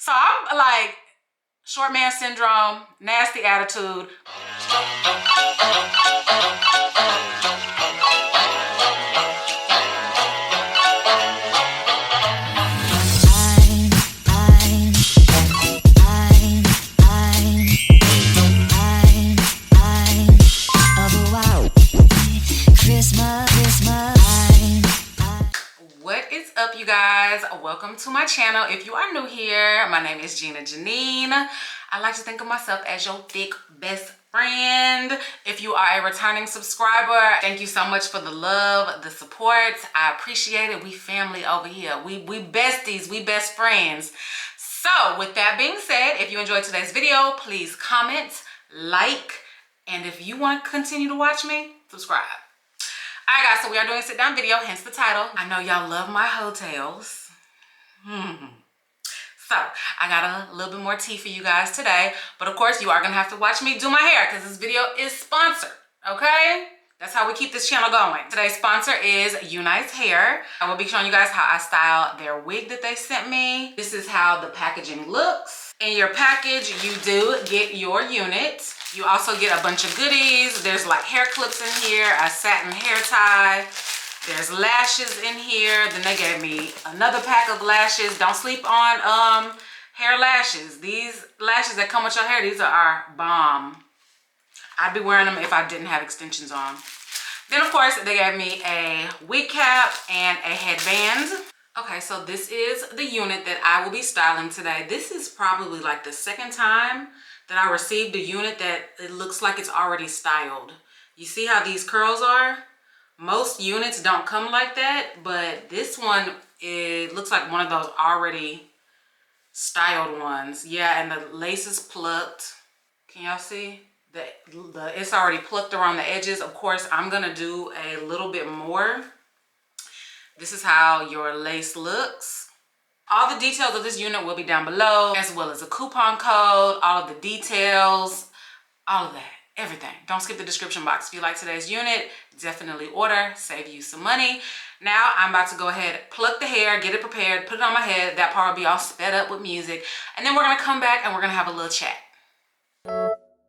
So I'm like, short man syndrome, nasty attitude. What is up, you guys? Welcome to my channel. If you are new here, my name is GinaJyneen. I like to think of myself as your thick best friend. If you are a returning subscriber, thank you so much for the love, the support. I appreciate it. We family over here. We besties, we best friends. So with that being said, if you enjoyed today's video, please comment, like, and if you want to continue to watch me, subscribe. All right, guys, so we are doing a sit-down video, hence the title. I know y'all love my HooooooooeTales. So I got a little bit more tea for you guys today, but of course you are gonna have to watch me do my hair because this video is sponsored, okay? That's how we keep this channel going. Today's sponsor is UNiceHair. I will be showing you guys how I style their wig that they sent me. This is how the packaging looks. In your package, you do get your unit. You also get a bunch of goodies. There's like hair clips in here, a satin hair tie. There's lashes in here. Then they gave me another pack of lashes. Don't sleep on hair lashes. These lashes that come with your hair, these are our bomb. I'd be wearing them if I didn't have extensions on. Then of course, they gave me a wig cap and a headband. Okay, so this is the unit that I will be styling today. This is probably like the second time that I received a unit that it looks like it's already styled. You see how these curls are? Most units don't come like that, but this one, it looks like one of those already styled ones. Yeah, and the lace is plucked. Can y'all see? It's already plucked around the edges. Of course, I'm gonna do a little bit more. This is how your lace looks. All the details of this unit will be down below, as well as a coupon code, all of the details, all of that, everything. Don't skip the description box. If you like today's unit, definitely order, save you some money. Now I'm about to go ahead, pluck the hair, get it prepared, put it on my head. That part will be all sped up with music. And then we're gonna come back and we're gonna have a little chat.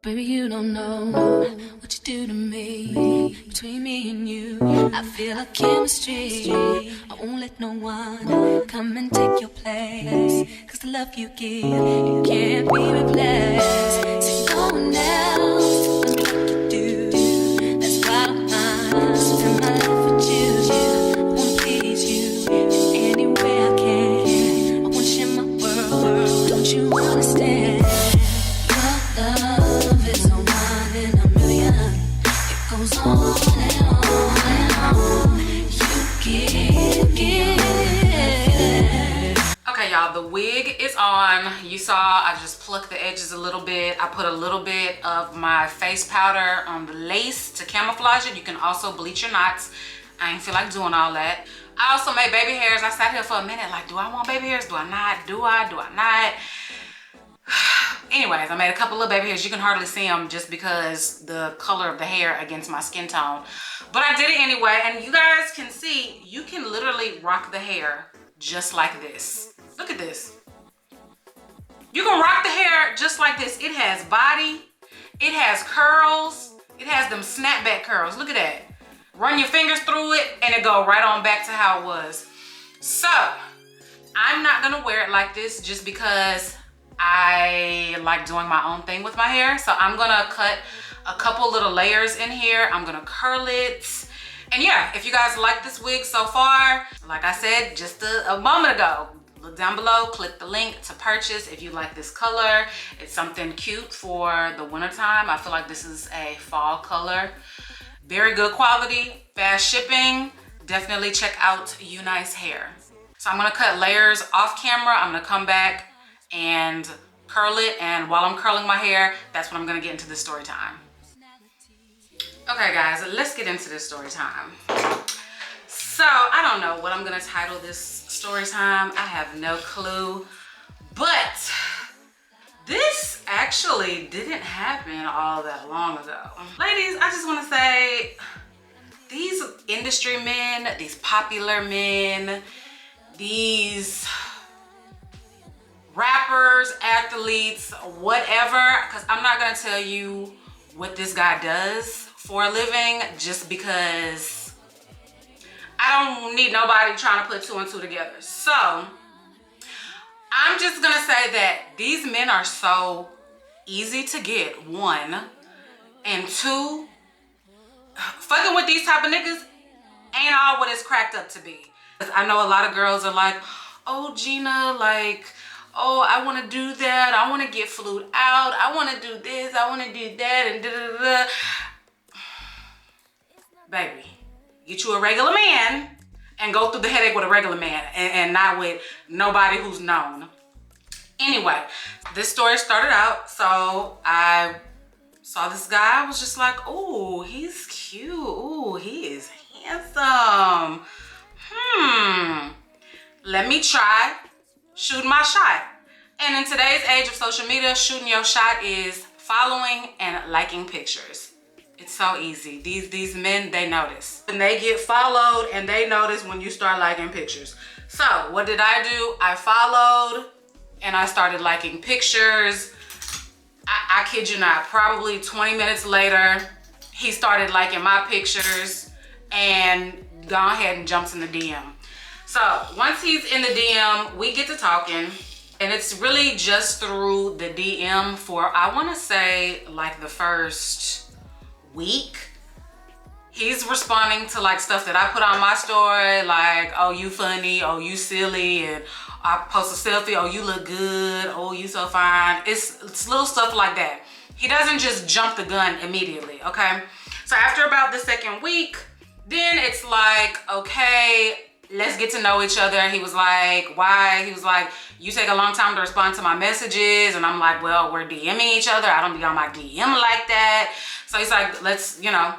Baby, you don't know what you do to me. Between me and you, I feel a chemistry. I won't let no one come and take your place. Cause the love you give, it can't be replaced. So no one else knows what to do. That's why I'm mine. Spend my life with you. I wanna please you in any way I can. I wanna share my world. Don't you understand? Your love is a one in a million. It goes on and on and on. You give. Okay, y'all, the wig is on. You saw I just plucked the edges a little bit. I put a little bit of my face powder on the lace to camouflage it. You can also bleach your knots. I ain't feel like doing all that. I also made baby hairs. I sat here for a minute like, do I want baby hairs? Do I not? Do I not? Anyways, I made a couple of baby hairs. You can hardly see them just because the color of the hair against my skin tone. But I did it anyway, and you guys can see, you can literally rock the hair just like this. Look at this. You can rock the hair just like this. It has body, it has curls, it has them snapback curls. Look at that. Run your fingers through it and it go right on back to how it was. So, I'm not gonna wear it like this just because I like doing my own thing with my hair. So I'm gonna cut a couple little layers in here. I'm gonna curl it. And yeah, if you guys like this wig so far, like I said just a moment ago, look down below, click the link to purchase if you like this color. It's something cute for the wintertime. I feel like this is a fall color. Very good quality, fast shipping. Definitely check out UNiceHair. So I'm gonna cut layers off camera. I'm gonna come back and curl it, and while I'm curling my hair, that's when I'm gonna get into the story time. Okay guys, let's get into this story time. So I don't know what I'm gonna title this story time. I have no clue, but this actually didn't happen all that long ago. Ladies, I just wanna say, these industry men, these popular men, these rappers, rappers, athletes, whatever, because I'm not gonna tell you what this guy does for a living just because I don't need nobody trying to put two and two together. So I'm just gonna say that these men are so easy to get, one, and two, fucking with these type of niggas ain't all what it's cracked up to be. I know a lot of girls are like, oh Gina, like, oh, I want to do that, I want to get flued out, I want to do this, I want to do that, and da da da. Baby, get you a regular man and go through the headache with a regular man and not with nobody who's known. Anyway, this story started out, so I saw this guy, I was just like, oh, he's cute, oh, he is handsome. Let me try shooting my shot. And in today's age of social media, shooting your shot is following and liking pictures. It's so easy. These men, they notice. And they get followed and they notice when you start liking pictures. So what did I do? I followed and I started liking pictures. I kid you not, probably 20 minutes later, he started liking my pictures and gone ahead and jumps in the DM. So once he's in the DM, we get to talking, and it's really just through the DM for, I wanna say, like the first week. He's responding to like stuff that I put on my story, like, oh, you funny, oh, you silly, and I post a selfie, oh, you look good, oh, you so fine. It's little stuff like that. He doesn't just jump the gun immediately, okay? So after about the second week, then it's like, okay, let's get to know each other. He was like, why? He was like, you take a long time to respond to my messages. And I'm like, well, we're DMing each other. I don't be on my DM like that. So he's like, let's, you know,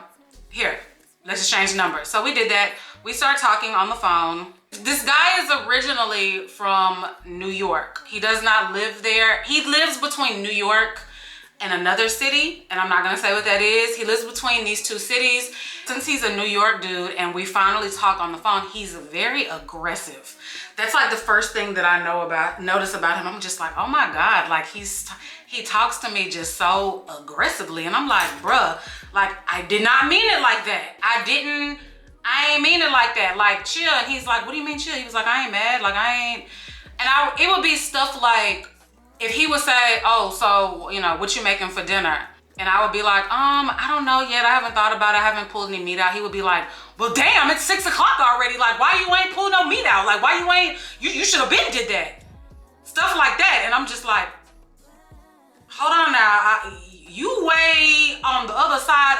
here, let's exchange numbers. So we did that. We started talking on the phone. This guy is originally from New York. He does not live there. He lives between New York and another city, and I'm not gonna say what that is. He lives between these two cities. Since he's a New York dude and we finally talk on the phone, he's very aggressive. That's like the first thing that I notice about him. I'm just like, oh my God, like he talks to me just so aggressively, and I'm like, bruh, like I did not mean it like that. I ain't mean it like that, like chill. And he's like, what do you mean chill? He was like, I ain't mad, like I ain't, and it would be stuff like, if he would say, oh, so, you know, what you making for dinner? And I would be like, I don't know yet. I haven't thought about it. I haven't pulled any meat out. He would be like, well, damn, it's 6 o'clock already. Like, why you ain't pulled no meat out? Like, why you ain't, you should have been did that. Stuff like that. And I'm just like, hold on now. You way on the other side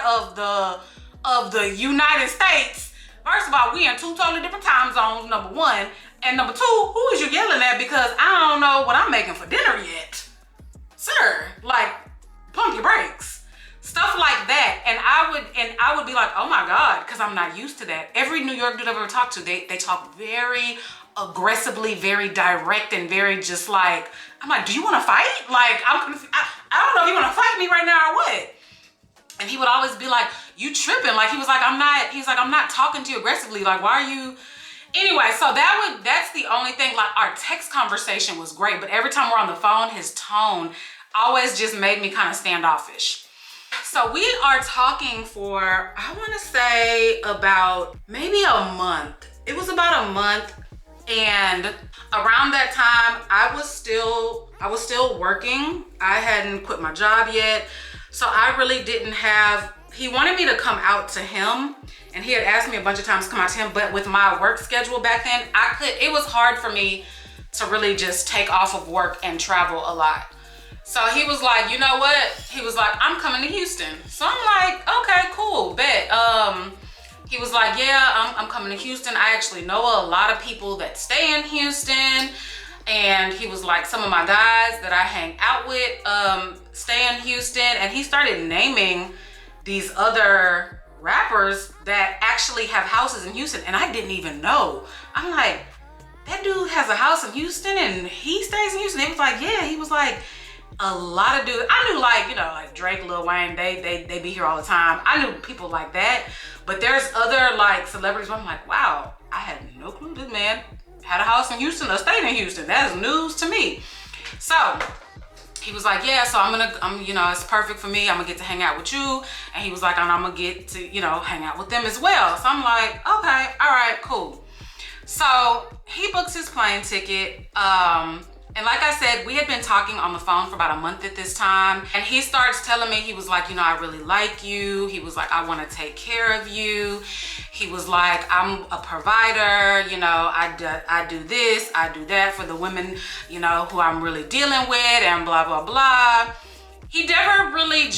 of the United States. First of all, we in two totally different time zones, number one. And number two, who is you yelling at? Because I don't know what I'm making for dinner yet. Sir, like, pump your brakes. Stuff like that. And I would be like, oh my God, because I'm not used to that. Every New York dude I've ever talked to, they talk very aggressively, very direct, and very just like, I'm like, do you want to fight? Like, I don't know if you want to fight me right now or what. And he would always be like, you tripping. Like, he was like, I'm not talking to you aggressively. Like, why are you? Anyway, so that's the only thing. Like, our text conversation was great, but every time we're on the phone, his tone always just made me kind of standoffish. So we are talking for, I want to say about maybe a month. It was about a month. And around that time, I was still working. I hadn't quit my job yet. So I really didn't have, he wanted me to come out to him, and he had asked me a bunch of times to come out to him, but with my work schedule back then, it was hard for me to really just take off of work and travel a lot. So he was like, you know what? He was like, I'm coming to Houston. So I'm like, okay, cool, bet. He was like, yeah, I'm coming to Houston. I actually know a lot of people that stay in Houston. And he was like, some of my guys that I hang out with stay in Houston. And he started naming these other rappers that actually have houses in Houston, and I didn't even know. I'm like, that dude has a house in Houston and he stays in Houston. He was like, yeah. He was like, a lot of dudes. I knew, like, you know, like Drake, Lil Wayne, they be here all the time. I knew people like that, but there's other like celebrities where I'm like, wow, I had no clue this man had a house in Houston or stayed in Houston. That is news to me. So he was like, yeah, so I'm, you know, it's perfect for me. I'm gonna get to hang out with you. And he was like, and I'm gonna get to, you know, hang out with them as well. So I'm like, okay, all right, cool. So he books his plane ticket. And like I said, we had been talking on the phone for about a month at this time. And he starts telling me, he was like, you know, I really like you. He was like, I want to take care of you. He was like, I'm a provider. You know, I do this, I do that for the women, you know, who I'm really dealing with and blah, blah, blah. He never really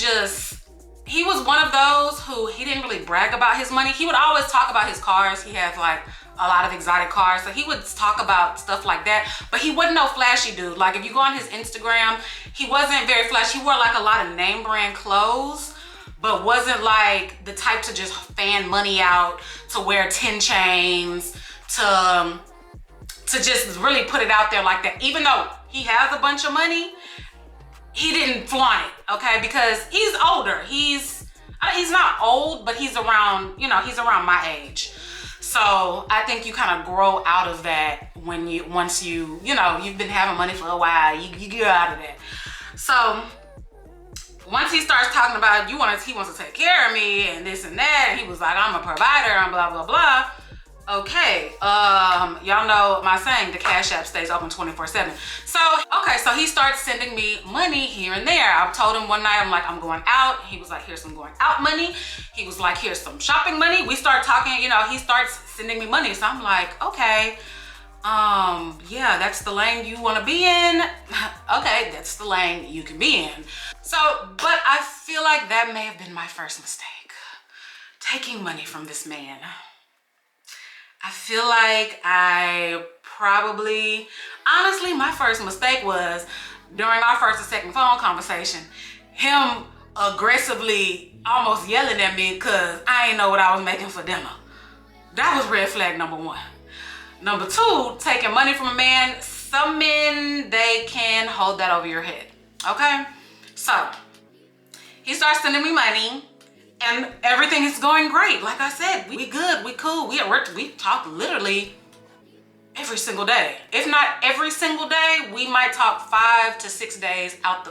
he was one of those who he didn't really brag about his money. He would always talk about his cars. He has like a lot of exotic cars, so he would talk about stuff like that, but he wasn't no flashy dude. Like if you go on his Instagram, he wasn't very flashy. He wore like a lot of name brand clothes, but wasn't like the type to just fan money out, to wear 10 chains, to just really put it out there like that. Even though he has a bunch of money, he didn't flaunt it, okay? Because he's older. He's not old, but he's around, you know, he's around my age. So I think you kind of grow out of that once you know, you've been having money for a while, you get out of that. So once he starts talking about he wants to take care of me and this and that, and he was like, I'm a provider and blah, blah, blah. Okay, y'all know my saying, the Cash App stays open 24/7. So, okay, so he starts sending me money here and there. I told him one night, I'm like, I'm going out. He was like, here's some going out money. He was like, here's some shopping money. We start talking, you know, he starts sending me money. So I'm like, okay, yeah, that's the lane you want to be in. Okay, that's the lane you can be in. So, but I feel like that may have been my first mistake, taking money from this man. I feel like I probably, honestly, my first mistake was during our first and second phone conversation, him aggressively almost yelling at me because I didn't know what I was making for dinner. That was red flag number one. Number two, taking money from a man. Some men, they can hold that over your head, okay? So he starts sending me money. And everything is going great. Like I said, we good, we cool. We talk literally every single day. If not every single day, we might talk 5 to 6 days out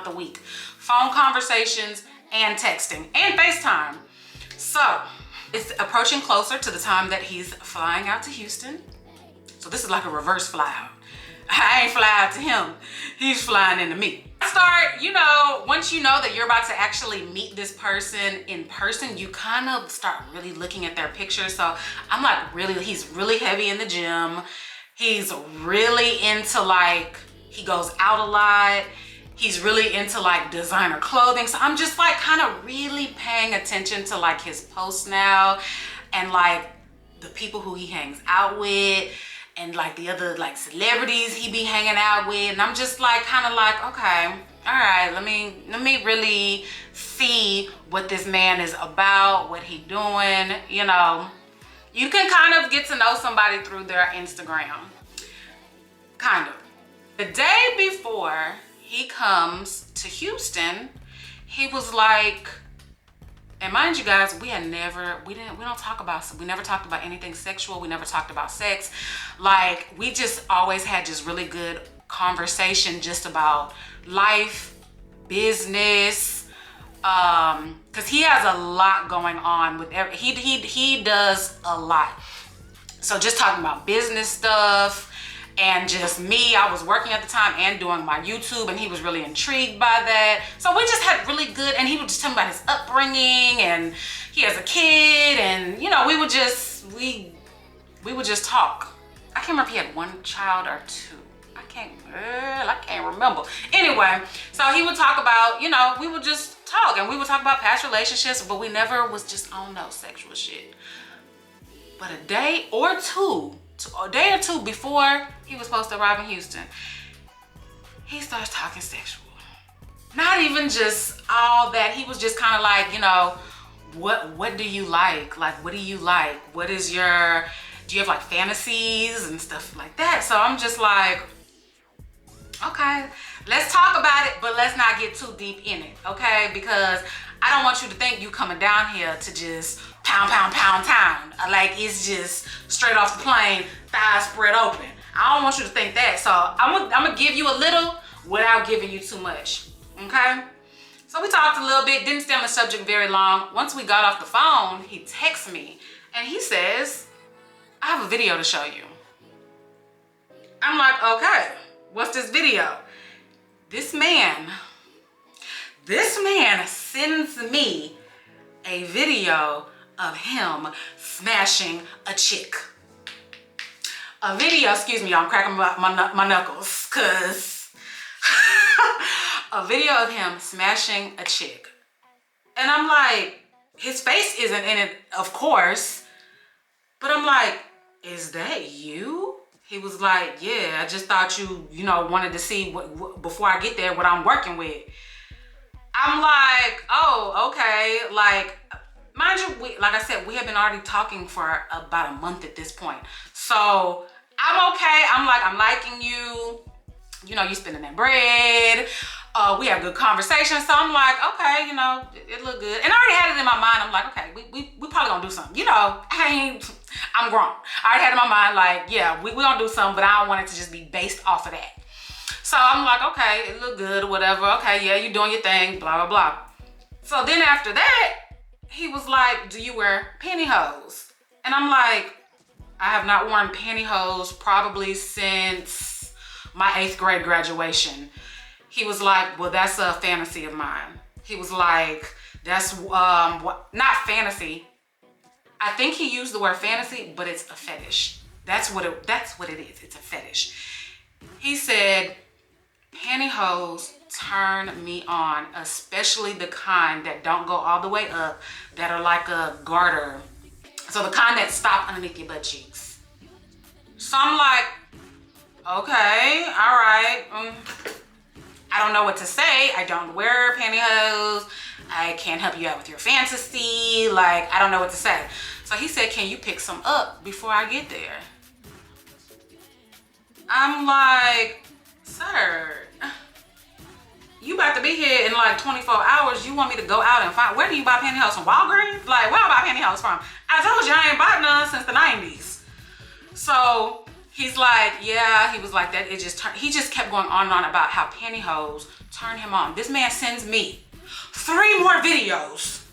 the week. Phone conversations and texting and FaceTime. So it's approaching closer to the time that he's flying out to Houston. So this is like a reverse fly out. I ain't fly out to him, he's flying into me. You know, once you know that you're about to actually meet this person in person, you kind of start really looking at their pictures. So I'm like, he's really heavy in the gym. He's really into like, he goes out a lot. He's really into like designer clothing. So I'm just like kind of really paying attention to like his posts now and like the people who he hangs out with and like the other like celebrities he be hanging out with. And I'm just like kind of like, okay, all right, let me really see what this man is about, what he doing. You know, you can kind of get to know somebody through their Instagram, kind of. The day before he comes to Houston, he was like, and mind you guys, we never talked about anything sexual. We never talked about sex. Like, we just always had just really good conversation just about life, business, because he has a lot going on with he does a lot. So just talking about business stuff and just me. I was working at the time and doing my YouTube, and he was really intrigued by that. So we just had really good, and he would just tell me about his upbringing, and he has a kid, and you know, we would just talk. I can't remember if he had one child or two. I can't remember. Anyway, so he would talk about, you know, we would just talk, and we would talk about past relationships, but we never was just on no sexual shit. But a day or two before he was supposed to arrive in Houston, he starts talking sexual. Not even just all that. He was just kind of like, you know, what do you like? Like, what do you like? Do you have like fantasies and stuff like that? So I'm just like, okay, let's talk about it, but let's not get too deep in it, okay? Because I don't want you to think you coming down here to just pound town. Like, it's just straight off the plane, thighs spread open. I don't want you to think that. So I'm gonna give you a little without giving you too much, okay? So we talked a little bit, didn't stay on the subject very long. Once we got off the phone, he texts me and he says, I have a video to show you. I'm like, okay, what's this video? This man sends me a video of him smashing a chick. A video, excuse me, I'm cracking my knuckles, cause a video of him smashing a chick. And I'm like, his face isn't in it, of course, but I'm like, is that you? He was like, yeah, I just thought you know, wanted to see what before I get there, what I'm working with. I'm like, oh, okay. Like, mind you, like I said, we have been already talking for about a month at this point. So I'm okay. I'm like, I'm liking you. You know, you spending that bread. We have good conversation. So I'm like, okay, you know, it looked good. And I already had it in my mind. I'm like, okay, we probably gonna do something. You know, I'm grown. I already had it in my mind, like, yeah, we gonna do something, but I don't want it to just be based off of that. So I'm like, okay, it looked good or whatever. Okay, yeah, you doing your thing, blah, blah, blah. So then after that, he was like, do you wear pantyhose? And I'm like, I have not worn pantyhose probably since my 8th grade graduation. He was like, well, that's a fantasy of mine. He was like, that's not fantasy. I think he used the word fantasy, but it's a fetish. That's what it is. It's a fetish. He said, pantyhose turn me on, especially the kind that don't go all the way up, that are like a garter. So the kind that stop underneath your butt cheeks. So I'm like, okay, all right. I don't know what to say. I don't wear pantyhose. I can't help you out with your fantasy. Like, I don't know what to say. So he said, can you pick some up before I get there? I'm like, sir, you about to be here in like 24 hours. You want me to go out and find, where do you buy pantyhose from? Walgreens? Like, where I buy pantyhose from? I told you I ain't bought none since the 90s. So he's like, yeah, he was like that. He just kept going on and on about how pantyhose turn him on. This man sends me 3 more videos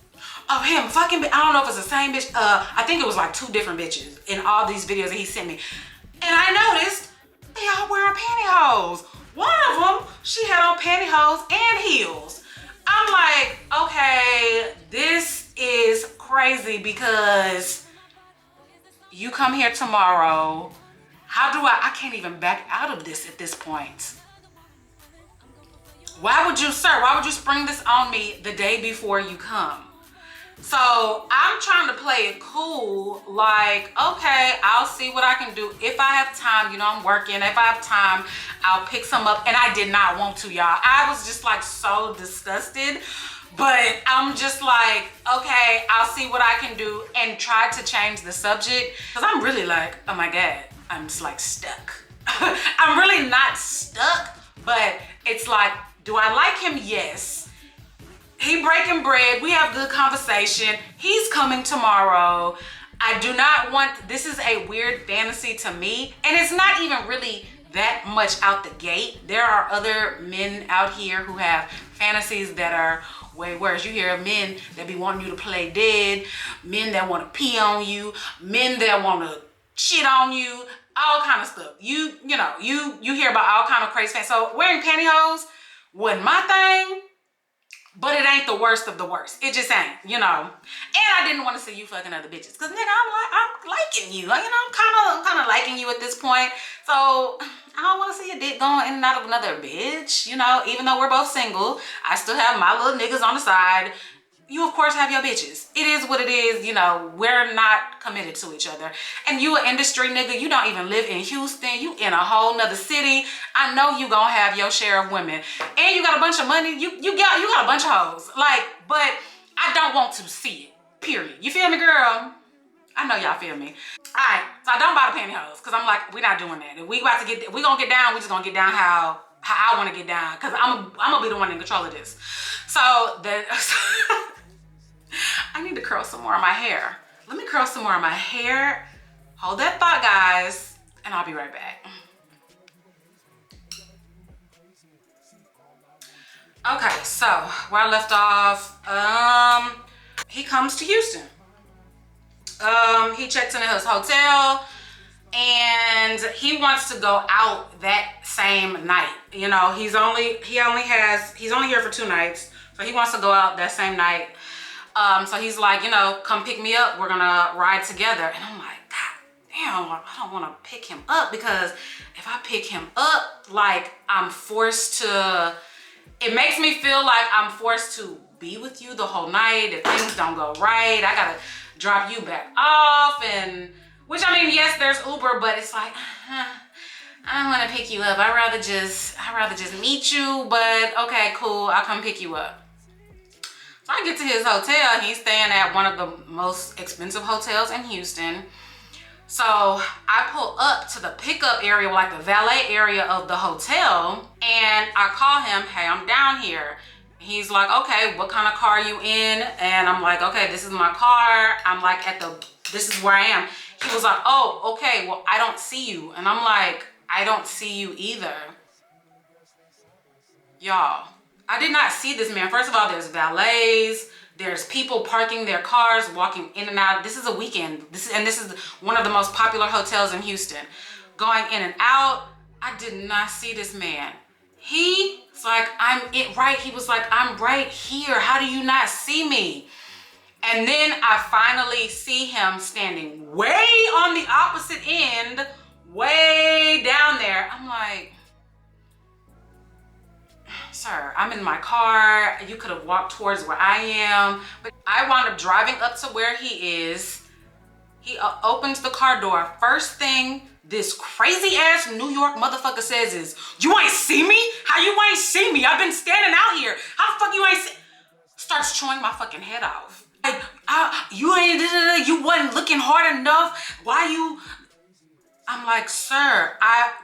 of him fucking, I don't know if it's the same bitch. I think it was like 2 different bitches in all these videos that he sent me. And I noticed they all wearing pantyhose. One of them, she had on pantyhose and heels. I'm like, okay, this is crazy because you come here tomorrow. How do I can't even back out of this at this point. Why would you, sir, why would you spring this on me the day before you come? So I'm trying to play it cool, like, okay, I'll see what I can do. If I have time, you know, I'm working. If I have time, I'll pick some up. And I did not want to, y'all. I was just like so disgusted. But I'm just like, okay, I'll see what I can do and try to change the subject. Because I'm really like, oh my God, I'm just like stuck. I'm really not stuck, but it's like, do I like him? Yes. He breaking bread. We have good conversation. He's coming tomorrow. I do not want, this is a weird fantasy to me. And it's not even really that much out the gate. There are other men out here who have fantasies that are way worse. You hear of men that be wanting you to play dead, men that want to pee on you, men that want to shit on you, all kind of stuff. You know, you hear about all kind of crazy fantasies. So wearing pantyhose wasn't my thing. But it ain't the worst of the worst. It just ain't, you know. And I didn't want to see you fucking other bitches. Cause nigga, I'm liking you. Like, you know, I'm kind of liking you at this point. So I don't want to see your dick going in and out of another bitch. You know, even though we're both single, I still have my little niggas on the side. You of course have your bitches. It is what it is. You know, we're not committed to each other. And you an industry nigga. You don't even live in Houston. You in a whole nother city. I know you gonna have your share of women. And you got a bunch of money. You got a bunch of hoes. Like, but I don't want to see it. Period. You feel me, girl? I know y'all feel me. Alright, so I don't buy the pantyhose. Cause I'm like, we're not doing that. If we gonna get down, we just gonna get down how I wanna get down. Cause I'm gonna be the one in control of this. So then I need to curl some more of my hair. Let me curl some more of my hair. Hold that thought, guys, and I'll be right back. Okay, so where I left off, he comes to Houston. He checks into his hotel and he wants to go out that same night. You know, he's only here for 2 nights, so he wants to go out that same night. So he's like, you know, come pick me up. We're gonna ride together. And I'm like, God damn, I don't want to pick him up, because if I pick him up, like I'm forced to. It makes me feel like I'm forced to be with you the whole night. If things don't go right, I gotta drop you back off. And which, I mean, yes, there's Uber, but it's like, I don't want to pick you up. I'd rather just meet you. But okay, cool. I'll come pick you up. So I get to his hotel. He's staying at one of the most expensive hotels in Houston. So I pull up to the pickup area, like the valet area of the hotel, and I call him, hey, I'm down here. He's like, okay, what kind of car are you in? And I'm like, okay, this is my car. I'm like this is where I am. He was like, oh, okay, well, I don't see you. And I'm like, I don't see you either. Y'all, I did not see this man. First of all, there's valets. There's people parking their cars, walking in and out. This is a weekend. This is one of the most popular hotels in Houston. Going in and out. I did not see this man. He's like, he was like, I'm right here. How do you not see me? And then I finally see him standing way on the opposite end, way down there. I'm like, sir, I'm in my car. You could have walked towards where I am. But I wound up driving up to where he is. He opens the car door. First thing this crazy ass New York motherfucker says is, you ain't see me? How you ain't see me? I've been standing out here. How the fuck you ain't see? Starts chewing my fucking head off. Like, you wasn't looking hard enough. Why you? I'm like, sir,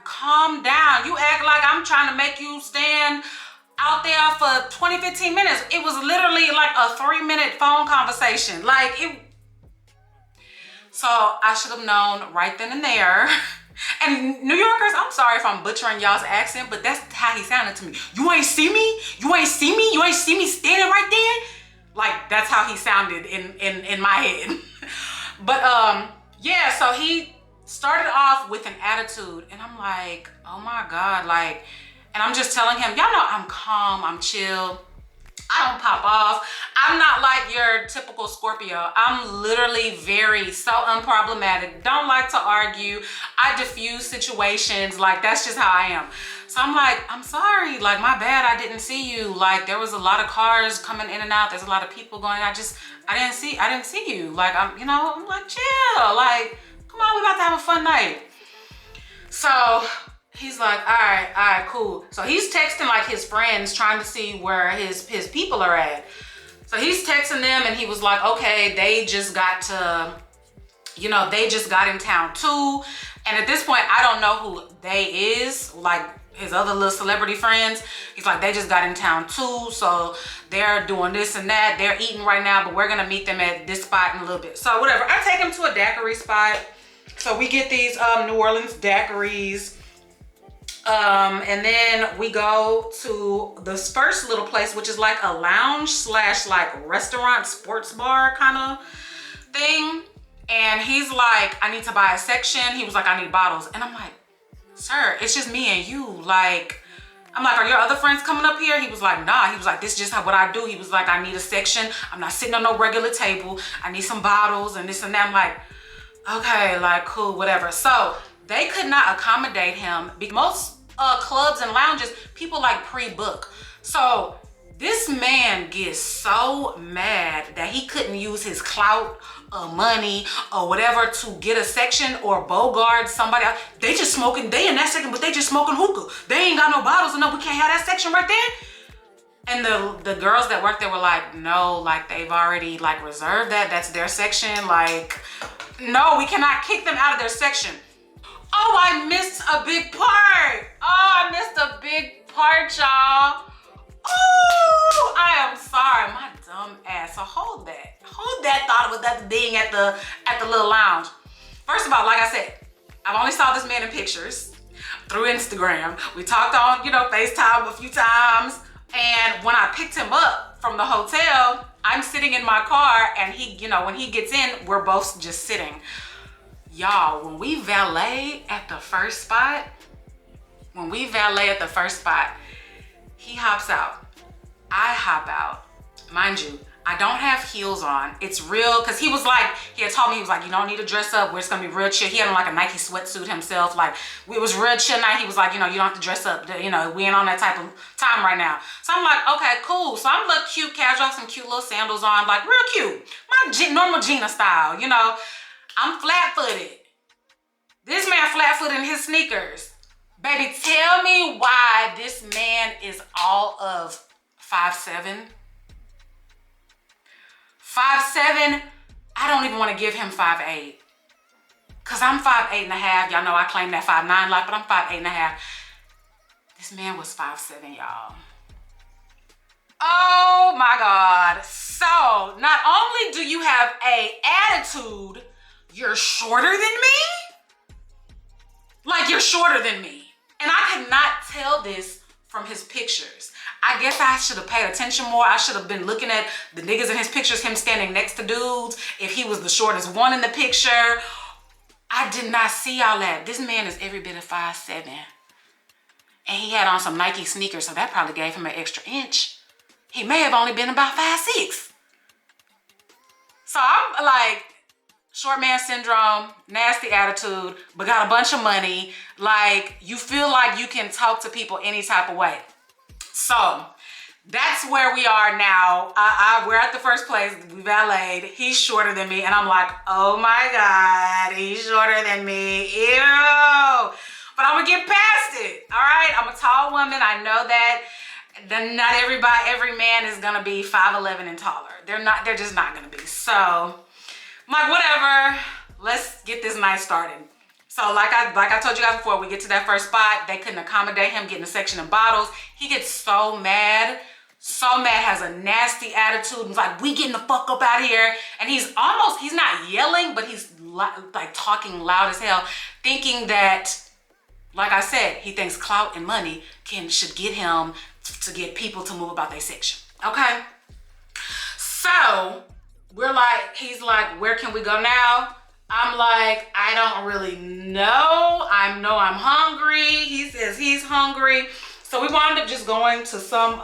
calm down. You act like I'm trying to make you stand out there for 20, 15 minutes. It was literally like a 3-minute phone conversation. So I should have known right then and there. And New Yorkers, I'm sorry if I'm butchering y'all's accent, but that's how he sounded to me. You ain't see me? You ain't see me? You ain't see me standing right there? Like, that's how he sounded in my head. But yeah, so he started off with an attitude, and I'm like, oh my God, like, and I'm just telling him, y'all know I'm calm, I'm chill. I don't pop off. I'm not like your typical Scorpio. I'm literally so unproblematic. Don't like to argue. I diffuse situations. Like, that's just how I am. So I'm like, I'm sorry. Like, my bad. I didn't see you. Like, there was a lot of cars coming in and out. There's a lot of people going. I didn't see you. Like, I'm like, chill. Like, come on, we about to have a fun night. So he's like, all right, cool. So he's texting like his friends, trying to see where his people are at. So he's texting them, and he was like, okay, they just got in town too. And at this point, I don't know who they is, like his other little celebrity friends. He's like, they just got in town too. So they're doing this and that. They're eating right now, but we're gonna meet them at this spot in a little bit. So whatever, I take him to a daiquiri spot. So we get these New Orleans daiquiris. And then we go to this first little place, which is like a lounge / like restaurant, sports bar kind of thing. And he's like, I need to buy a section. He was like, I need bottles. And I'm like, sir, it's just me and you. Like, I'm like, are your other friends coming up here? He was like, nah. He was like, this is just what I do. He was like, I need a section. I'm not sitting on no regular table. I need some bottles and this and that. I'm like, okay, like, cool, whatever. So they could not accommodate him. Most clubs and lounges, people like pre-book. So this man gets so mad that he couldn't use his clout or money or whatever to get a section or bogart somebody else. They just smoking, they in that section, but they just smoking hookah. They ain't got no bottles, and no, we can't have that section right there. And the girls that work there were like, no, like they've already like reserved that. That's their section. Like, no, we cannot kick them out of their section. Oh, I missed a big part. Oh, I missed a big part, y'all. Oh, I am sorry, my dumb ass. So hold that thought with that being at the little lounge. First of all, like I said, I've only saw this man in pictures through Instagram. We talked on, FaceTime a few times. And when I picked him up from the hotel, I'm sitting in my car, and he, you know, when he gets in, we're both just sitting. Y'all, when we valet at the first spot, he hops out. I hop out. Mind you, I don't have heels on. It's real, because he had told me, he was like, you don't need to dress up. It's gonna be real chill. He had on like a Nike sweatsuit himself. Like, it was real chill night. He was like, you know, you don't have to dress up. You know, we ain't on that type of time right now. So I'm like, okay, cool. So I'm look cute, casual, some cute little sandals on, like real cute. My normal Gina style, you know. I'm flat-footed. This man flat-footed in his sneakers. Baby, tell me why this man is all of 5'7". 5'7", I don't even want to give him 5'8". Cause I'm 5'8.5". Y'all know I claim that 5'9" life, but I'm 5'8.5". This man was 5'7", y'all. Oh my God. So not only do you have a attitude, you're shorter than me? Like, you're shorter than me. And I could not tell this from his pictures. I guess I should have paid attention more. I should have been looking at the niggas in his pictures, him standing next to dudes, if he was the shortest one in the picture. I did not see all that. This man is every bit of 5'7". And he had on some Nike sneakers, so that probably gave him an extra inch. He may have only been about 5'6". So I'm like, short man syndrome, nasty attitude, but got a bunch of money. Like, you feel like you can talk to people any type of way. So that's where we are now. We're at the first place. We valeted. He's shorter than me. And I'm like, oh my God, he's shorter than me. Ew. But I'm gonna get past it. All right. I'm a tall woman. I know that. Then not every man is gonna be 5'11" and taller. They're just not gonna be. So I'm like, whatever. Let's get this night started. So like I told you guys before, we get to that first spot. They couldn't accommodate him getting a section of bottles. He gets so mad, has a nasty attitude. He's like, we getting the fuck up out of here. And he's not yelling, but he's like talking loud as hell, thinking that, like I said, he thinks clout and money should get him to get people to move about their section. Okay? So he's like, where can we go now? I'm like, I don't really know. I know I'm hungry. He says he's hungry. So we wound up just going to some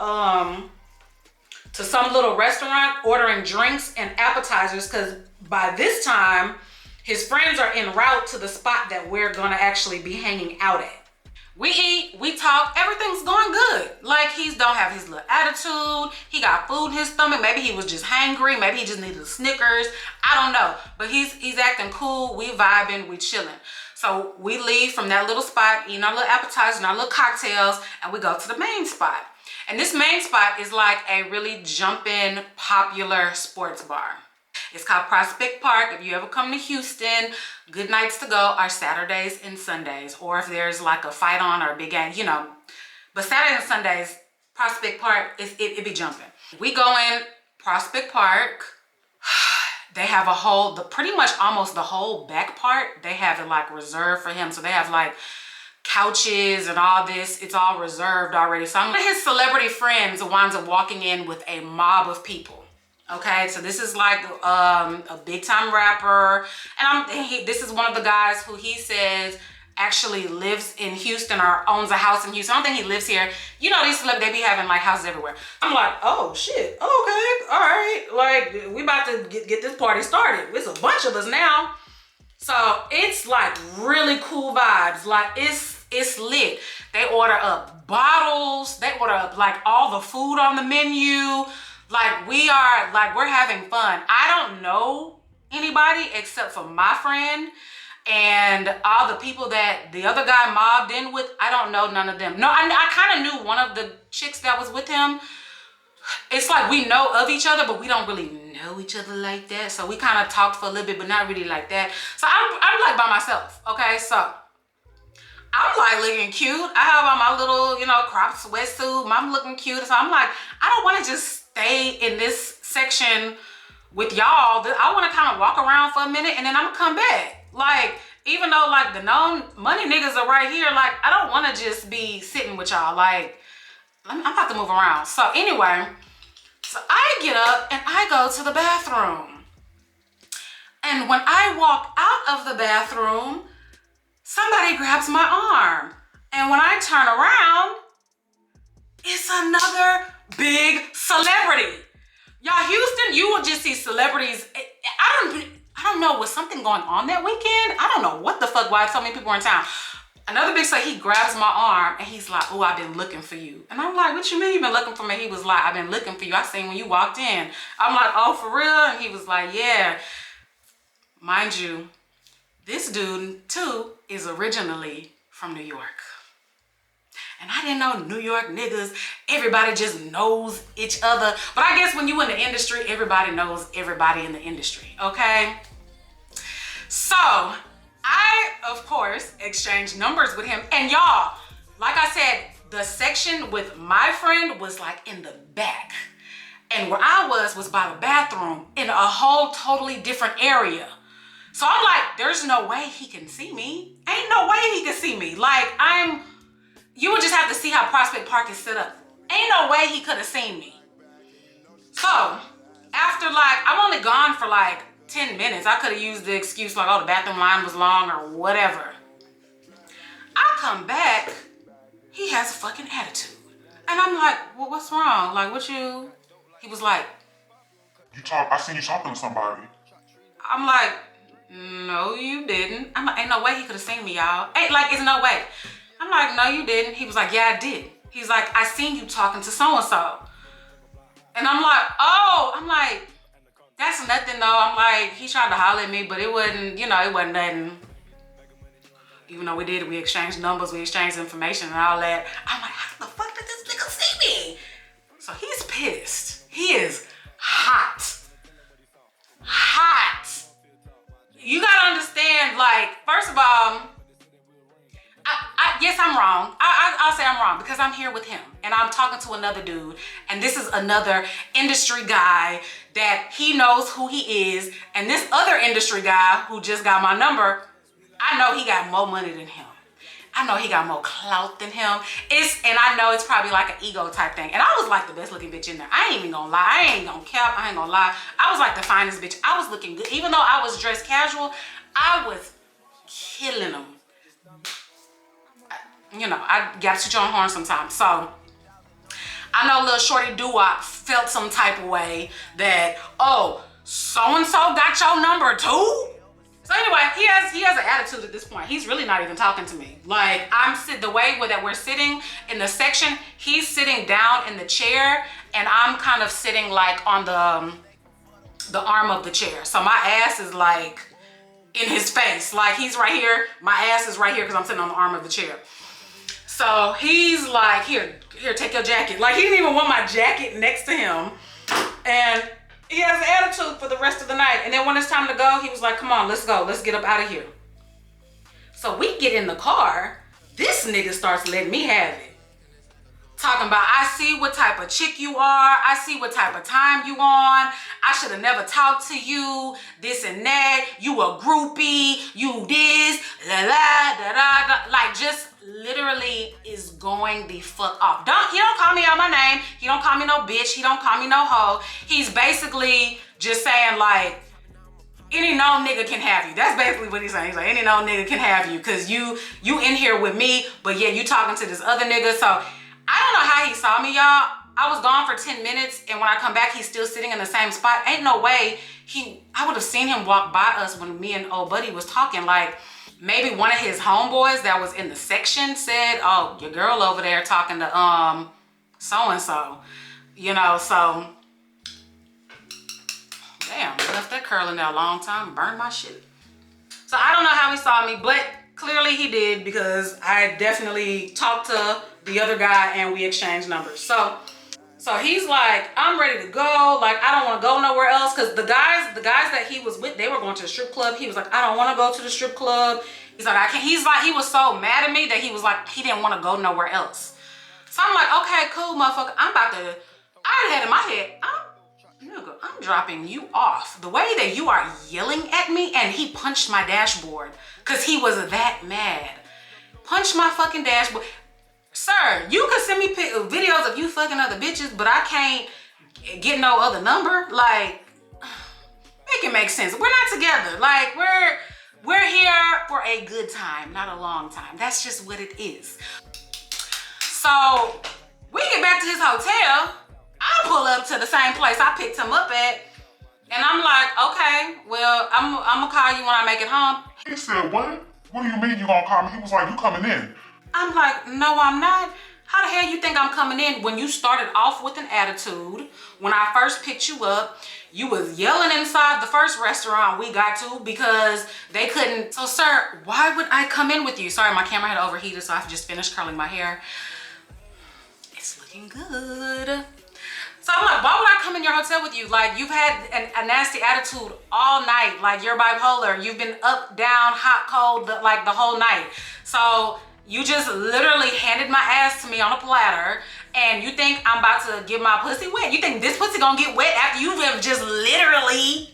little restaurant, ordering drinks and appetizers, because by this time, his friends are en route to the spot that we're gonna actually be hanging out at. We eat, we talk, everything's going good. Like, he don't have his little attitude. He got food in his stomach. Maybe he was just hangry. Maybe he just needed a Snickers. I don't know. But he's acting cool. We vibing, we chilling. So we leave from that little spot, eating our little appetizers and our little cocktails, and we go to the main spot. And this main spot is like a really jumping, popular sports bar. It's called Prospect Park. If you ever come to Houston, good nights to go are Saturdays and Sundays. Or if there's like a fight on or a big game, you know. But Saturdays and Sundays, Prospect Park, it be jumping. We go in Prospect Park. They have pretty much almost the whole back part, they have it like reserved for him. So they have like couches and all this. It's all reserved already. So one of his celebrity friends winds up walking in with a mob of people. Okay, so this is like a big time rapper, and this is one of the guys who he says actually lives in Houston or owns a house in Houston. I don't think he lives here. You know, these celebrities, they be having like houses everywhere. I'm like, oh shit, okay, all right, like we about to get this party started. There's a bunch of us now, so it's like really cool vibes. Like it's lit. They order up bottles. They order up like all the food on the menu. Like we're having fun. I don't know anybody except for my friend and all the people that the other guy mobbed in with. I don't know none of them. No, I kind of knew one of the chicks that was with him. It's like we know of each other, but we don't really know each other like that. So we kind of talked for a little bit, but not really like that. So I'm like by myself, okay? So I'm like looking cute. I have on my little, you know, crop sweatsuit. I'm looking cute. So I'm like, I don't want to just stay in this section with y'all. I want to kind of walk around for a minute and then I'm gonna come back. Like, even though like the known money niggas are right here, like I don't want to just be sitting with y'all. Like, I'm about to move around. So anyway, so I get up and I go to the bathroom. And when I walk out of the bathroom, somebody grabs my arm. And when I turn around, it's another big celebrity. Y'all, Houston, you will just see celebrities. I don't know, was something going on that weekend? I don't know what the fuck, why so many people were in town. Another big so he grabs my arm and he's like, oh, I've been looking for you. And I'm like, what you mean you've been looking for me? He was like, I've been looking for you. I seen when you walked in. I'm like, oh, for real? And he was like, yeah. Mind you, this dude too is originally from New York. And I didn't know New York niggas, everybody just knows each other. But I guess when you in the industry, everybody knows everybody in the industry, okay? So I, of course, exchanged numbers with him. And y'all, like I said, the section with my friend was like in the back. And where I was by the bathroom in a whole totally different area. So I'm like, there's no way he can see me. Ain't no way he can see me. Like you would just have to see how Prospect Park is set up. Ain't no way he could have seen me. So after I'm only gone for 10 minutes. I could have used the excuse oh, the bathroom line was long or whatever. I come back, he has a fucking attitude. And I'm like, well, what's wrong? He was like, I seen you talking to somebody. I'm like, no, you didn't. I'm like, ain't no way he could have seen me, y'all. It's no way. I'm like, no, you didn't. He was like, yeah, I did. He's like, I seen you talking to so-and-so. And I'm like, oh, that's nothing though. I'm like, he tried to holler at me, but it wasn't, it wasn't nothing. Even though we exchanged numbers, we exchanged information and all that. I'm like, how the fuck did this nigga see me? So he's pissed. He is hot. Hot. You gotta understand, first of all, yes, I'm wrong. I'll say I'm wrong because I'm here with him and I'm talking to another dude and this is another industry guy that he knows who he is, and this other industry guy who just got my number, I know he got more money than him. I know he got more clout than him. And I know it's probably an ego type thing. And I was the best looking bitch in there. I ain't even gonna lie. I ain't gonna cap. I ain't gonna lie. I was the finest bitch. I was looking good. Even though I was dressed casual, I was killing them. I gotta shoot you on horn sometimes. So I know little shorty doo-wop felt some type of way that, oh, so-and-so got your number too? So anyway, he has an attitude at this point. He's really not even talking to me. The way that we're sitting in the section, he's sitting down in the chair and I'm kind of sitting on the arm of the chair. So my ass is in his face. He's right here, my ass is right here because I'm sitting on the arm of the chair. So he's like, here, take your jacket. He didn't even want my jacket next to him. And he has an attitude for the rest of the night. And then when it's time to go, he was like, come on, let's go. Let's get up out of here. So we get in the car. This nigga starts letting me have it. Talking about, I see what type of chick you are. I see what type of time you on. I should have never talked to you. This and that. You a groupie. You this. La la da da da. Just literally is going the fuck off. He don't call me out my name. He don't call me no bitch. He don't call me no hoe. He's basically just saying any known nigga can have you. That's basically what he's saying. He's like, any known nigga can have you because you in here with me, but yeah, you talking to this other nigga. So I don't know how he saw me, y'all. I was gone for 10 minutes and when I come back, he's still sitting in the same spot. Ain't no way I would have seen him walk by us when me and old buddy was talking. Maybe one of his homeboys that was in the section said, oh, your girl over there talking to so-and-so, so damn, left that curl in there a long time, burned my shit. So I don't know how he saw me, but clearly he did because I definitely talked to the other guy and we exchanged numbers. So he's like, I'm ready to go. I don't want to go nowhere else. Cause the guys that he was with, they were going to the strip club. He was like, I don't want to go to the strip club. He's like, I can't. He was so mad at me that he was like, he didn't want to go nowhere else. So I'm like, okay, cool, motherfucker. I had in my head, I'm dropping you off. The way that you are yelling at me, and he punched my dashboard because he was that mad. Punched my fucking dashboard. Sir, you can send me videos of you fucking other bitches, but I can't get no other number. Like, make it make sense. We're not together. Like, we're here for a good time, not a long time. That's just what it is. So we get back to his hotel. I pull up to the same place I picked him up at, and I'm like, okay, well, I'm gonna call you when I make it home. He said, what? What do you mean you gonna call me? He was like, you coming in. I'm like, no, I'm not. How the hell you think I'm coming in when you started off with an attitude? When I first picked you up, you was yelling inside the first restaurant we got to because they couldn't. So, sir, why would I come in with you? Sorry, my camera had overheated, so I just finished curling my hair. It's looking good. So I'm like, why would I come in your hotel with you? Like, you've had a nasty attitude all night. Like, you're bipolar. You've been up, down, hot, cold, like the whole night. So you just literally handed my ass to me on a platter, and you think I'm about to get my pussy wet? You think this pussy gonna get wet after you have just literally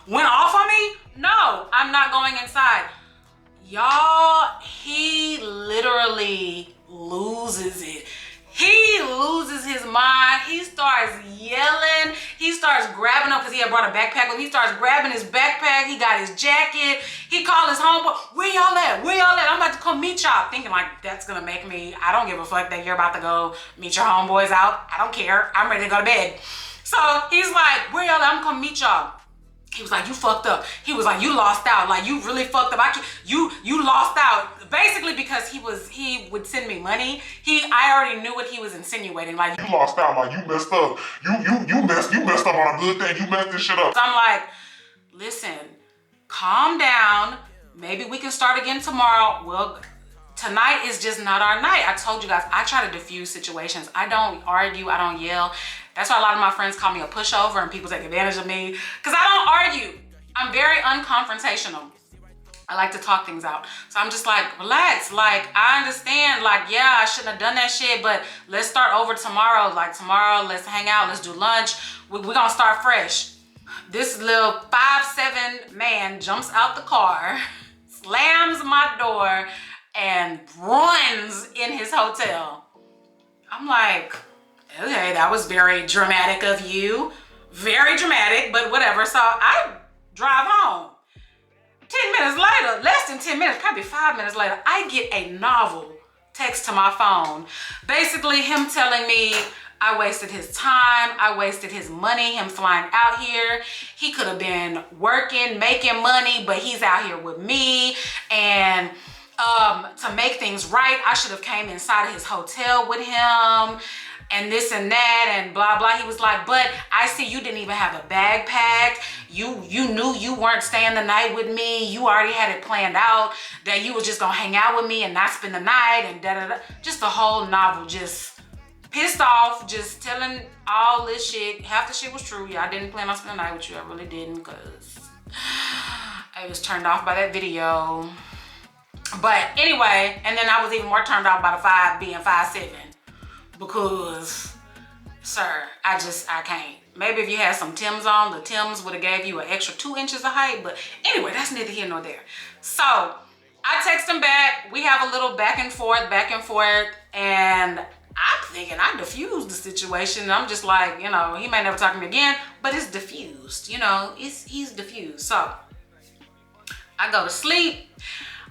went off on me? No, I'm not going inside. Y'all, he literally loses it. He loses his mind. He starts yelling. He starts grabbing up, because he had brought a backpack with him. He starts grabbing his backpack. He got his jacket. He called his homeboy. Where y'all at? Where y'all at? I'm about to come meet y'all. Thinking like, that's gonna make me, I don't give a fuck that you're about to go meet your homeboys out. I don't care. I'm ready to go to bed. So he's like, where y'all at? I'm gonna come meet y'all. He was like, you fucked up. He was like, you lost out. Like, you really fucked up. You lost out. Basically, because he would send me money. I already knew what he was insinuating. Like, You lost out, like you messed up. You messed up on a good thing. You messed this shit up. so I'm like, listen, calm down. Maybe we can start again tomorrow. Well, tonight is just not our night. I told you guys, I try to diffuse situations. I don't argue. I don't yell. That's why a lot of my friends call me a pushover and people take advantage of me, because I don't argue. I'm very unconfrontational. I like to talk things out. So I'm just like, relax. Like, I understand. Like, yeah, I shouldn't have done that shit, but let's start over tomorrow. Like, tomorrow, let's hang out. Let's do lunch. We're gonna start fresh. This little 5'7" man jumps out the car, slams my door, and runs in his hotel. I'm like, okay, that was very dramatic of you. Very dramatic, but whatever. So I drive home. 10 minutes later, less than 10 minutes, probably 5 minutes later, I get a novel text to my phone. Basically him telling me I wasted his time, I wasted his money, him flying out here. He could have been working, making money, but he's out here with me. And to make things right, I should have came inside of his hotel with him. And this and that and blah blah. He was like, but I see you didn't even have a bag packed. You knew you weren't staying the night with me. You already had it planned out that you was just gonna hang out with me and not spend the night and da da da. Just the whole novel, just pissed off, just telling all this shit. Half the shit was true. Yeah, I didn't plan on spending the night with you. I really didn't, because I was turned off by that video. But anyway, and then I was even more turned off by the being 5'7". Because, sir, I can't. Maybe if you had some Timbs on, the Timbs would have gave you an extra 2 inches of height. But anyway, that's neither here nor there. So I text him back. We have a little back and forth. And I'm thinking I diffused the situation. I'm just like, you know, he may never talk to me again, but it's diffused. You know, he's diffused. So I go to sleep.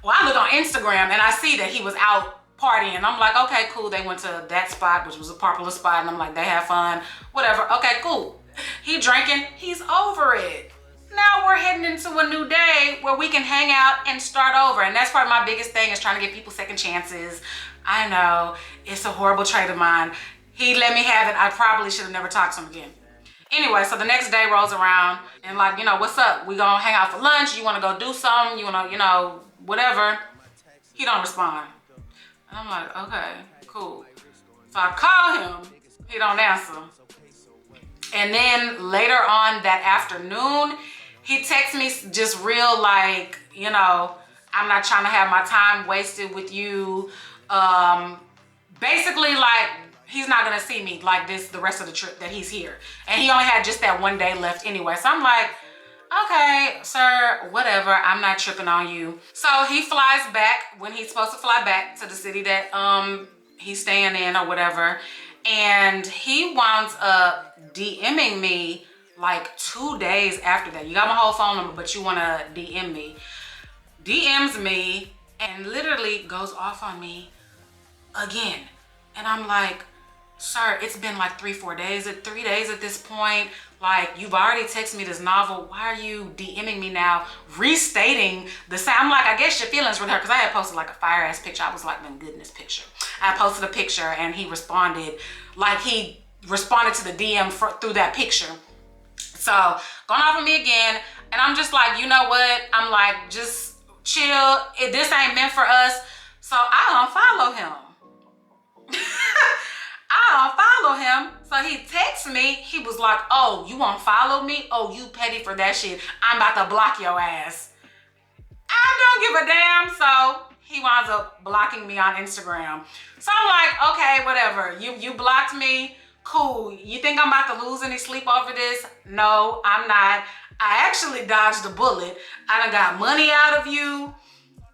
Well, I look on Instagram and I see that he was out partying. I'm like, okay, cool. They went to that spot, which was a popular spot. And I'm like, they had fun, whatever. Okay, cool. He drinking, he's over it. Now we're heading into a new day where we can hang out and start over. And that's probably my biggest thing, is trying to give people second chances. I know, it's a horrible trait of mine. He let me have it. I probably should have never talked to him again. Anyway, so the next day rolls around and like, you know, what's up? We gonna hang out for lunch? You wanna go do something? You wanna, you know, whatever. He don't respond. I'm like, okay, cool. So I call him, he don't answer. And then later on that afternoon, he texts me just real like, you know, I'm not trying to have my time wasted with you. Basically like, he's not gonna see me like this the rest of the trip that he's here. And he only had just that one day left anyway. So I'm like, okay, sir, whatever, I'm not tripping on you. So he flies back when he's supposed to fly back to the city that he's staying in or whatever. And he winds up DMing me like 2 days after that. You got my whole phone number, but you wanna DM me. DMs me and literally goes off on me again. And I'm like, sir, it's been like 3 days at this point. Like, you've already texted me this novel. Why are you DMing me now, restating the same? I'm like, I guess your feelings with her, because I had posted like a fire ass picture. I was like, man, goodness picture. I posted a picture and he responded, like he responded to the DM through that picture. So going off on me again, and I'm just like, you know what? I'm like, just chill. This ain't meant for us. So I unfollow him. I unfollow him. So he texts me. He was like, oh, you unfollow me? Oh, you petty for that shit. I'm about to block your ass. I don't give a damn. So he winds up blocking me on Instagram. So I'm like, okay, whatever. You blocked me. Cool. You think I'm about to lose any sleep over this? No, I'm not. I actually dodged a bullet. I done got money out of you.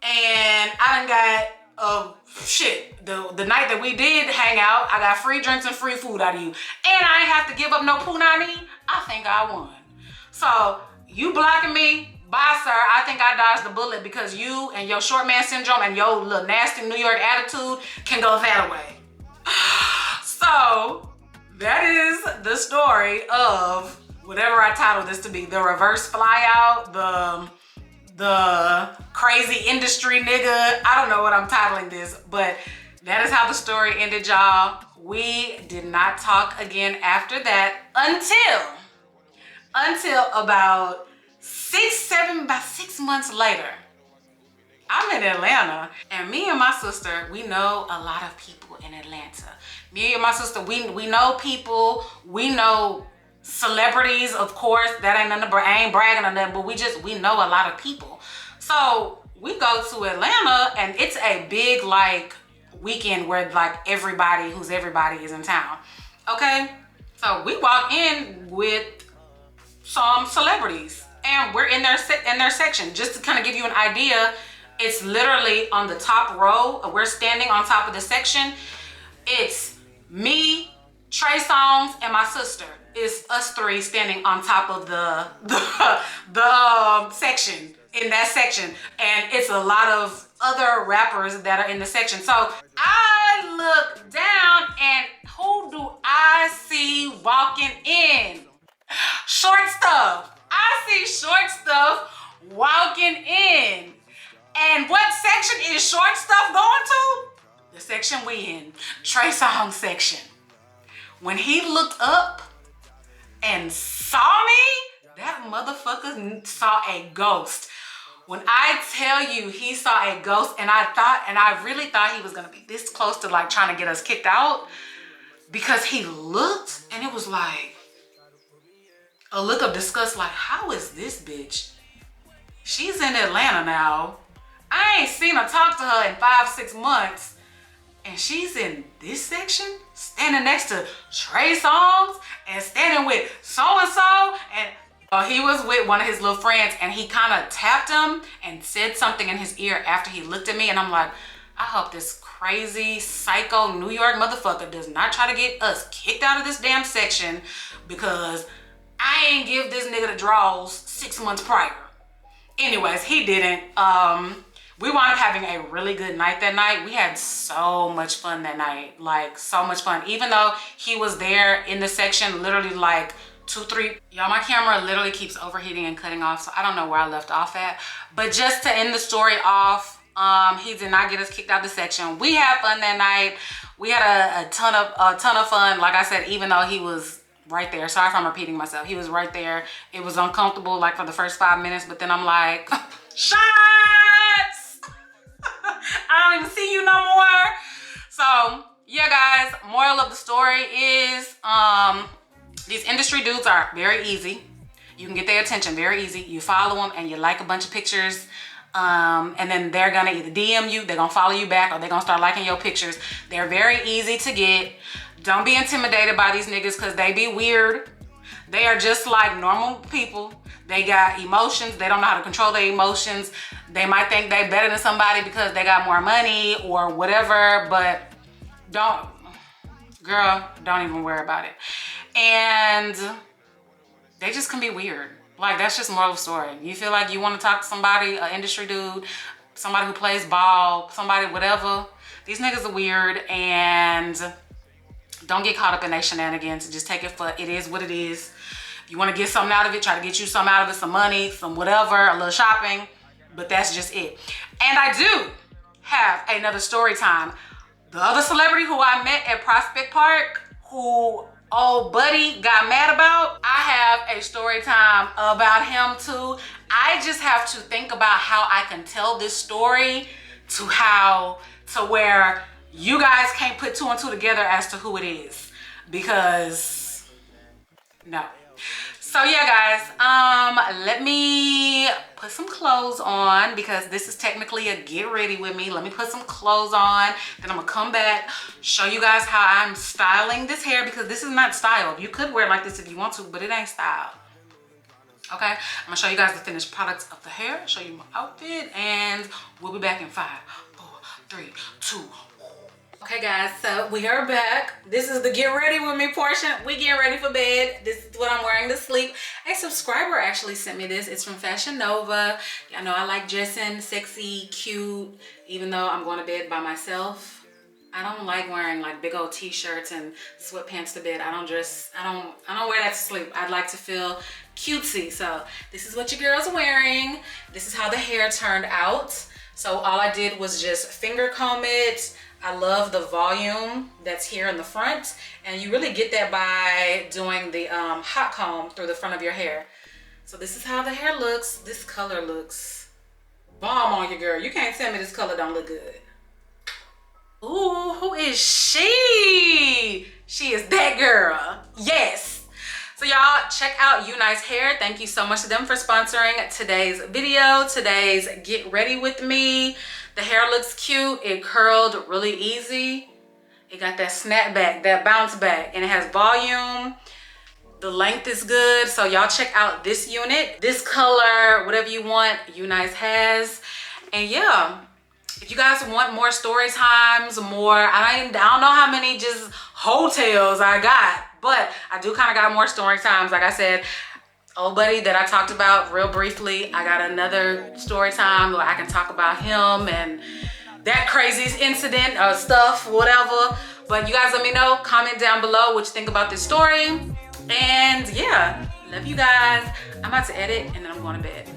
And I done got shit, the night that we did hang out, I got free drinks and free food out of you. And I ain't have to give up no punani. I think I won. So you blocking me, bye sir. I think I dodged the bullet because you and your short man syndrome and your little nasty New York attitude can go that way. So that is the story of whatever I titled this to be. The reverse fly out, the crazy industry nigga. I don't know what I'm titling this, but that is how the story ended, y'all. We did not talk again after that until about 6 months later. I'm in Atlanta, and me and my sister, we know a lot of people in Atlanta. Me and my sister, we know people, we know celebrities, of course. That ain't nothing, I ain't bragging on them, but we know a lot of people. So we go to Atlanta, and it's a big like weekend where like everybody who's everybody is in town. Okay, so we walk in with some celebrities, and we're in their section. Just to kind of give you an idea, it's literally on the top row. We're standing on top of the section. It's me, Trey Songz, and my sister. It's us three standing on top of the section, in that section. And it's a lot of other rappers that are in the section. So I look down, and who do I see walking in? Short Stuff. I see Short Stuff walking in. And what section is Short Stuff going to? The section we in, Trey Songz section. When he looked up and saw me, that motherfucker saw a ghost. When I tell you he saw a ghost, and I really thought he was gonna be this close to like trying to get us kicked out, because he looked and it was like a look of disgust, like, how is this bitch? She's in Atlanta now. I ain't seen her talk to her in 5-6 months. And she's in this section, standing next to Trey Songz and standing with so-and-so. And he was with one of his little friends, and he kind of tapped him and said something in his ear after he looked at me. And I'm like, I hope this crazy psycho New York motherfucker does not try to get us kicked out of this damn section, because I ain't give this nigga the draws 6 months prior. Anyways, he didn't. We wound up having a really good night that night. We had so much fun that night, like so much fun. Even though he was there in the section literally like 2-3, y'all, my camera literally keeps overheating and cutting off, so I don't know where I left off at. But just to end the story off, he did not get us kicked out of the section. We had fun that night. We had a ton of fun. Like I said, even though he was right there, sorry if I'm repeating myself, he was right there. It was uncomfortable like for the first 5 minutes, but then I'm like, shots! I don't even see you no more. So yeah, guys, moral of the story is these industry dudes are very easy. You can get their attention very easy. You follow them and you like a bunch of pictures, and then they're gonna either DM you, they're gonna follow you back, or they're gonna start liking your pictures. They're very easy to get. Don't be intimidated by these niggas, because they be weird. They are just like normal people. They got emotions. They don't know how to control their emotions. They might think they better than somebody because they got more money or whatever, but Girl, don't even worry about it. And they just can be weird. Like, that's just moral of the story. You feel like you want to talk to somebody, an industry dude, somebody who plays ball, somebody, whatever. These niggas are weird, and don't get caught up in their shenanigans. Just take it for it is what it is. If you want to get something out of it, try to get you something out of it, some money, some whatever, a little shopping, but that's just it. And I do have another story time. The other celebrity who I met at Prospect Park, who old buddy got mad about, I have a story time about him too. I just have to think about how I can tell this story to where you guys can't put two and two together as to who it is, because no. So yeah, guys, let me put some clothes on, because this is technically a get ready with me. Let me put some clothes on, then I'm gonna come back, show you guys how I'm styling this hair, because this is not styled. You could wear it like this if you want to, but it ain't styled. Okay, I'm gonna show you guys the finished products of the hair, show you my outfit, and we'll be back in 5, 4, 3, 2. Okay guys, so we are back. This is the get ready with me portion. We getting ready for bed. This is what I'm wearing to sleep. A subscriber actually sent me this. It's from Fashion Nova. Y'all know I like dressing sexy, cute, even though I'm going to bed by myself. I don't like wearing like big old t-shirts and sweatpants to bed. I don't wear that to sleep. I'd like to feel cutesy. So this is what your girl's wearing. This is how the hair turned out. So all I did was just finger comb it. I love the volume that's here in the front, and you really get that by doing the hot comb through the front of your hair. So this is how the hair looks. This color looks bomb on you, girl. You can't tell me this color don't look good. Ooh, who is she? She is that girl. Yes. So y'all check out UNiceHair. Thank you so much to them for sponsoring today's video, today's Get Ready With Me. The hair looks cute. It curled really easy. It got that snap back, that bounce back, and it has volume. The length is good. So y'all check out this unit, this color, whatever you want, UNice has. And yeah, if you guys want more story times, more, I don't know how many just hotels I got, but I do kind of got more story times. Like I said, old buddy that I talked about real briefly, I got another story time where I can talk about him and that crazy incident or stuff, whatever. But you guys let me know, comment down below what you think about this story. And yeah, love you guys. I'm about to edit and then I'm going to bed.